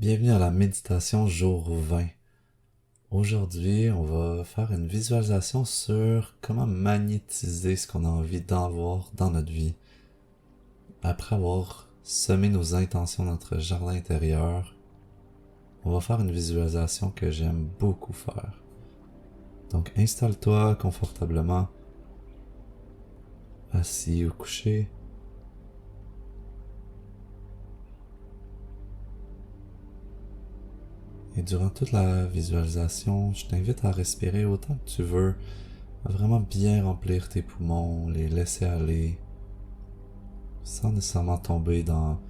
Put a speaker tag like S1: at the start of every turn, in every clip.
S1: Bienvenue à la méditation jour 20. Aujourd'hui, on va faire une visualisation sur comment magnétiser ce qu'on a envie d'avoir dans notre vie. Après avoir semé nos intentions dans notre jardin intérieur, on va faire une visualisation que j'aime beaucoup faire. Donc installe-toi confortablement, assis ou couché. Et durant toute la visualisation, je t'invite à respirer autant que tu veux, à vraiment bien remplir tes poumons, les laisser aller, sans nécessairement tomber dans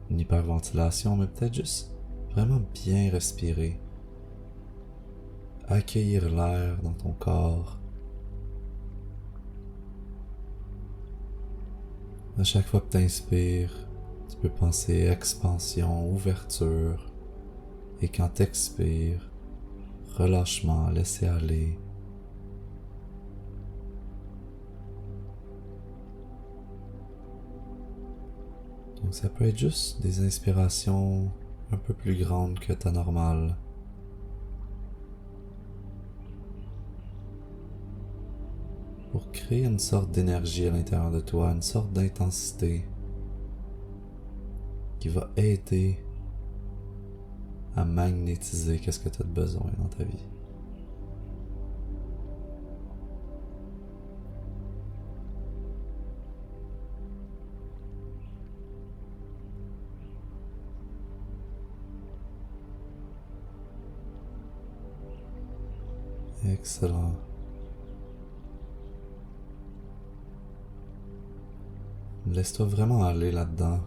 S1: une hyperventilation, mais peut-être juste vraiment bien respirer, accueillir l'air dans ton corps. À chaque fois que tu inspires, tu peux penser expansion, ouverture, et quand tu expires, relâchement, laisser aller. Donc ça peut être juste des inspirations un peu plus grandes que ta normale. Pour créer une sorte d'énergie à l'intérieur de toi, une sorte d'intensité qui va aider à magnétiser qu'est-ce que tu as besoin dans ta vie. Excellent. Laisse-toi vraiment aller là-dedans,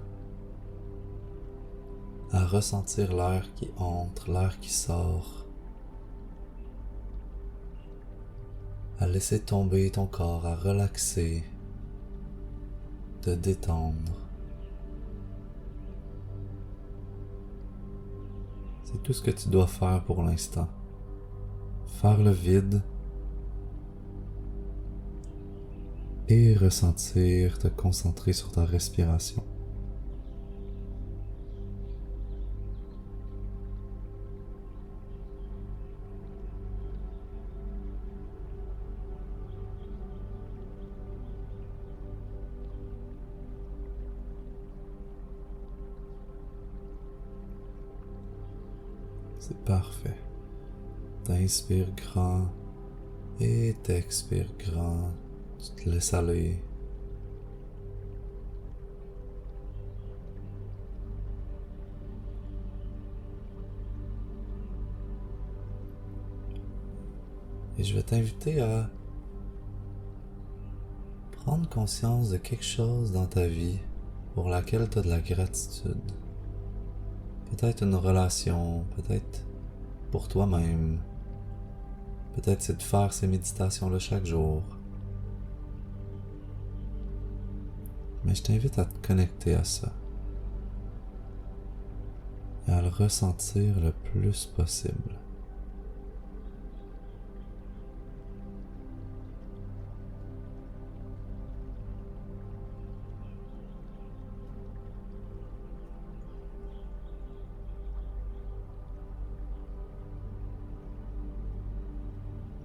S1: à ressentir l'air qui entre, l'air qui sort, à laisser tomber ton corps, à relaxer, te détendre. C'est tout ce que tu dois faire pour l'instant. Faire le vide et ressentir, te concentrer sur ta respiration. C'est parfait. T'inspires grand et t'expires grand. Tu te laisses aller. Et je vais t'inviter à prendre conscience de quelque chose dans ta vie pour laquelle tu as de la gratitude. Peut-être une relation, peut-être pour toi-même. Peut-être c'est de faire ces méditations-là chaque jour. Mais je t'invite à te connecter à ça. Et à le ressentir le plus possible.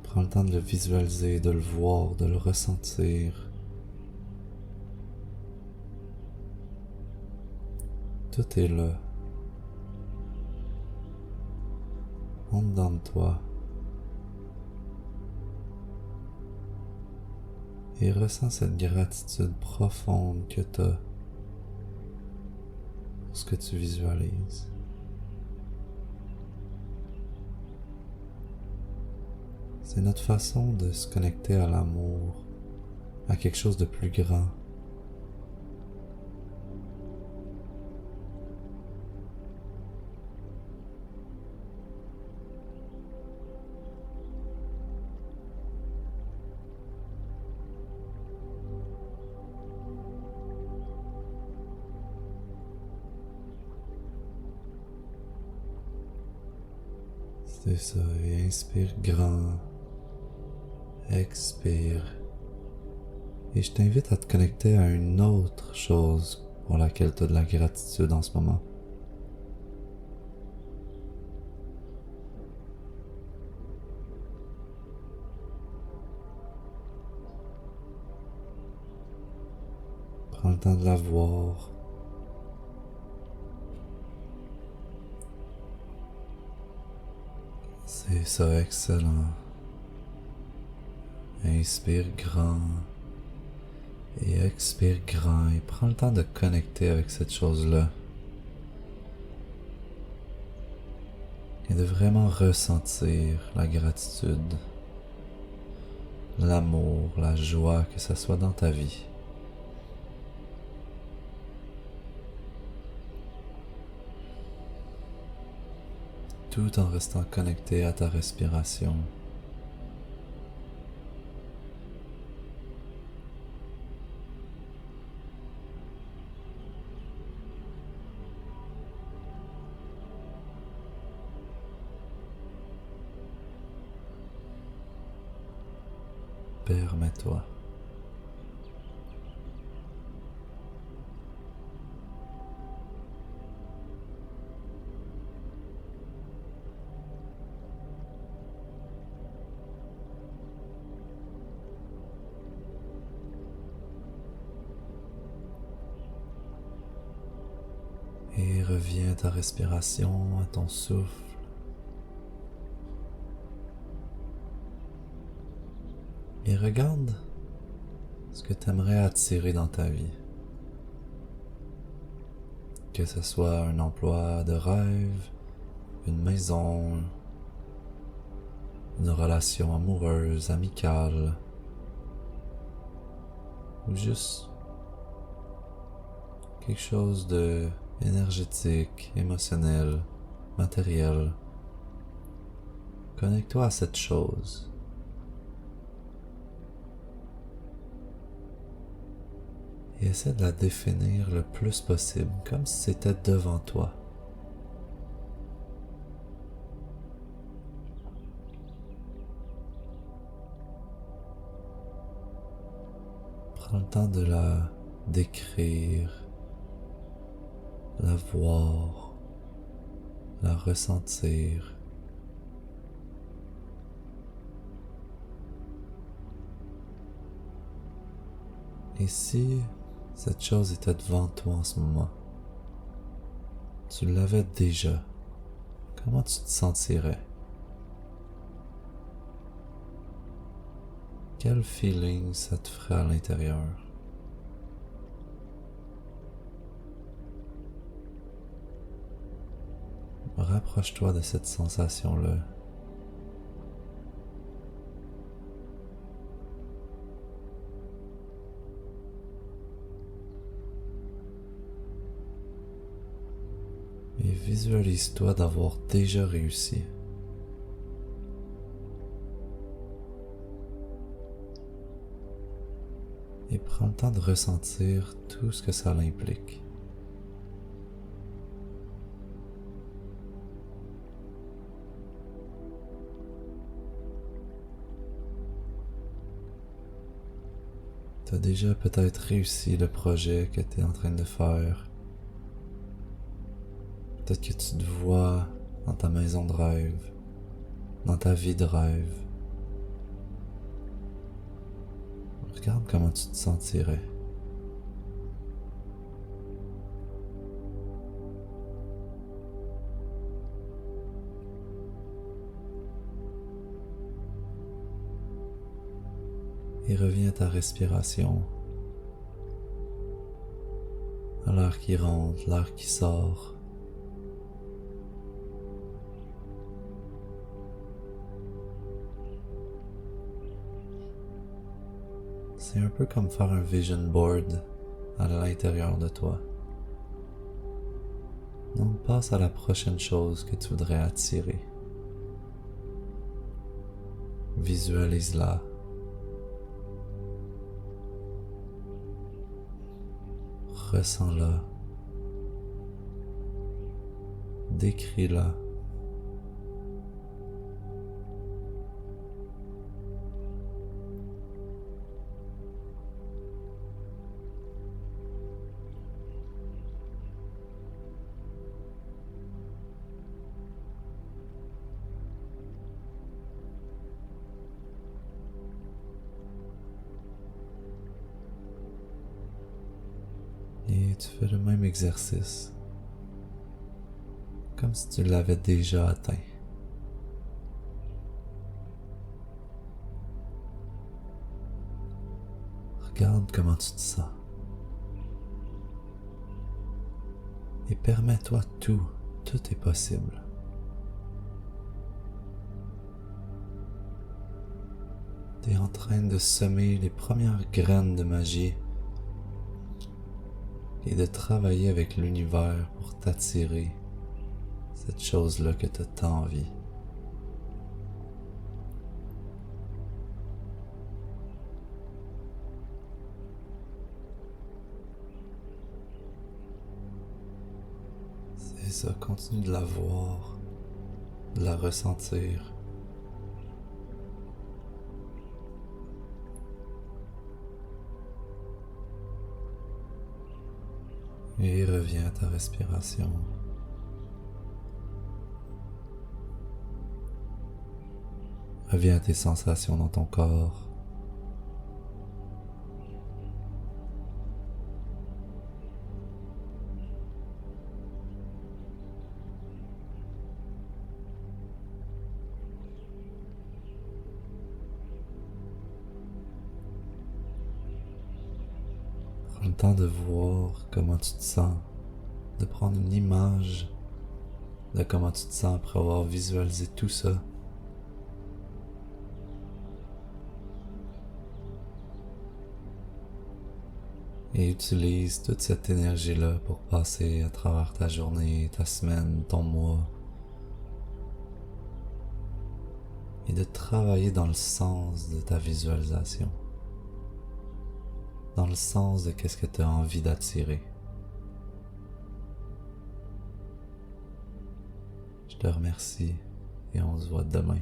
S1: Prends le temps de le visualiser, de le voir, de le ressentir. Tout est là. En dedans de toi. Et ressens cette gratitude profonde que tu as pour ce que tu visualises. C'est notre façon de se connecter à l'amour, à quelque chose de plus grand. C'est ça, et inspire grand, expire. Et je t'invite à te connecter à une autre chose pour laquelle tu as de la gratitude en ce moment. le temps de la voir. C'est ça, excellent. Inspire grand et expire grand et prends le temps de connecter avec cette chose-là. Et de vraiment ressentir la gratitude, l'amour, la joie, que ça soit dans ta vie. Tout en restant connecté à ta respiration. Permets-toi. Et reviens à ta respiration, à ton souffle. Et regarde ce que tu aimerais attirer dans ta vie. Que ce soit un emploi de rêve, une maison, une relation amoureuse, amicale, ou juste quelque chose de énergétique, émotionnel, matériel. Connecte-toi à cette chose. Et essaie de la définir le plus possible, comme si c'était devant toi. Prends le temps de la décrire, la voir, la ressentir. Et si cette chose était devant toi en ce moment, tu l'avais déjà, comment tu te sentirais? Quel feeling ça te ferait à l'intérieur? Rapproche-toi de cette sensation-là. Et visualise-toi d'avoir déjà réussi. Et prends le temps de ressentir tout ce que ça implique. Tu as déjà peut-être réussi le projet que tu es en train de faire. Peut-être que tu te vois dans ta maison de rêve, dans ta vie de rêve. Regarde comment tu te sentirais. Et reviens à ta respiration, à l'air qui rentre, l'air qui sort. C'est un peu comme faire un vision board à l'intérieur de toi. Donc passe à la prochaine chose que tu voudrais attirer. Visualise-la. Ressens-la. Décris-la. tu fais le même exercice, comme si tu l'avais déjà atteint. Regarde comment tu te sens. Et permets-toi tout est possible. Tu es en train de semer les premières graines de magie et de travailler avec l'univers pour t'attirer cette chose-là que tu as tant envie. C'est ça, continue de la voir, de la ressentir. Et reviens à ta respiration. Reviens à tes sensations dans ton corps. Prends le temps de voir comment tu te sens, de prendre une image de comment tu te sens après avoir visualisé tout ça. Et utilise toute cette énergie-là pour passer à travers ta journée, ta semaine, ton mois. Et de travailler dans le sens de ta visualisation. Dans le sens de qu'est-ce que tu as envie d'attirer. Je te remercie et on se voit demain.